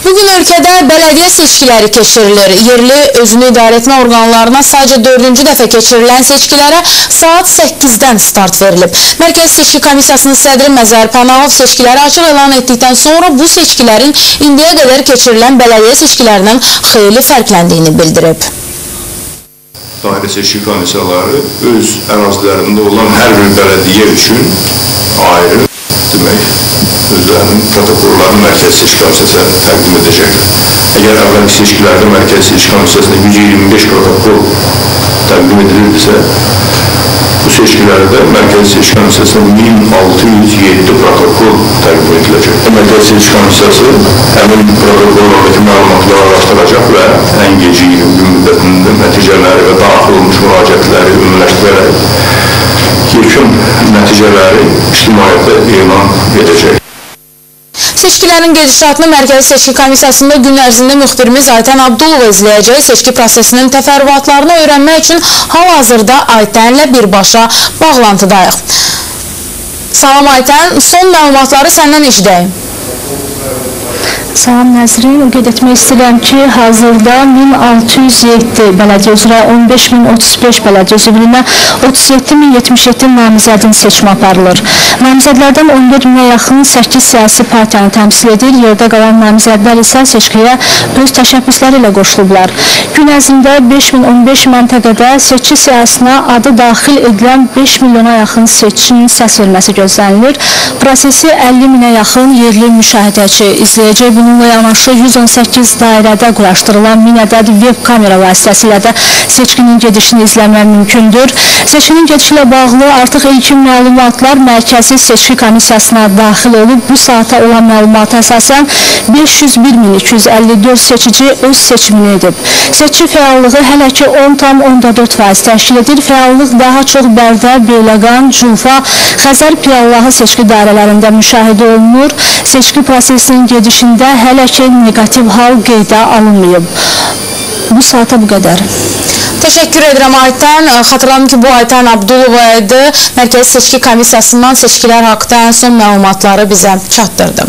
Bugün ölkədə bələdiyyə seçkiləri keçirilir. Yerli özünü idarə etmə orqanlarına sadəcə 4-cü dəfə keçirilən seçkilərə saat 8-dən start verilib. Mərkəzi Seçki Komissiyasının sədri Məzər Pənahov seçkiləri açıq elan etdikdən sonra bu seçkilərin indiyə qədər keçirilən bələdiyyə seçkilərindən xeyli fərqləndiyini bildirib. Dairə seçki komissiyaları öz ərazilərində olan hər bir bələdiyyə üçün ayrı özlərinin protokollarını Mərkəzi Seçki Komissiyasına təqdim edəcəklər. Əgər əvvəlki seçkilərdə Mərkəzi Seçki Komissiyasına 125 protokol təqdim edilirdirsə, bu seçkilərdə Mərkəzi Seçki Komissiyasına 1607 protokol təqdim ediləcək. Mərkəzi Seçki Komissiyası həmin protokollardakı məlumatları araşdıracaq və ən gecə 20 gün müddətində nəticələri və daxil olmuş müraciətləri ümumiləşdirərək yekun nəticələri ictimaiyyətə elan edəcək. Seçkilərin gedişatını Mərkəzi Seçki Komissiyasında gün ərzində müxbirimiz Aytən Abdulova izləyəcək. Seçki prosesinin təfərrüatlarını öyrənmək üçün hal-hazırda Aytənlə birbaşa bağlantıdayıq. Salam Aytən, son məlumatları səndən eşidəyim. Salam Nəzrin, qeyd etmək istəyirəm ki, hazırda 1607 bələdiyyə üzrə 15035 bələdiyyə üzvlüyünə 37077 namizədin seçimi aparılır. Namizədlərdən 11000-ə yaxın 8 siyasi partiyanı təmsil edir, yerdə qalan namizədlər isə seçkiyə öz təşəbbüsləri ilə qoşulublar. Gün ərzində 5015 məntəqədə seçki siyasına adı daxil edilən 5 milyona yaxın seçkinin səs verməsi gözlənilir. Prosesi 50.000-ə yaxın yerli müşahidəçi izləyəcək. Bununla yanaşı 118 dairədə quraşdırılan 1000 ədəd web kamera vasitəsilə də seçkinin gedişini izləmək mümkündür. Seçkinin gedişi ilə bağlı artıq ilkin məlumatlar Mərkəzi Seçki Komissiyasına daxil olub. Bu saata olan məlumata əsasən 501.254 seçici öz seçimini edib. Seçki fəallığı hələ ki 10,4% təşkil edir. Fəallıq daha çox Bərdə, Beyləqan, Culfa, Xəzər Pirallahı seçki dairələrində müşahidə olunur. Seçki prosesinin gedişində hələ ki negativ hal qeydə alınmayıb. Bu saata bu qədər. Təşəkkür edirəm Aytən. Xatırladım ki, bu Aytən Abdulova idi. Mərkəzi Seçki Komissiyasından seçkilər haqqında ən son məlumatları bizə çatdırdı.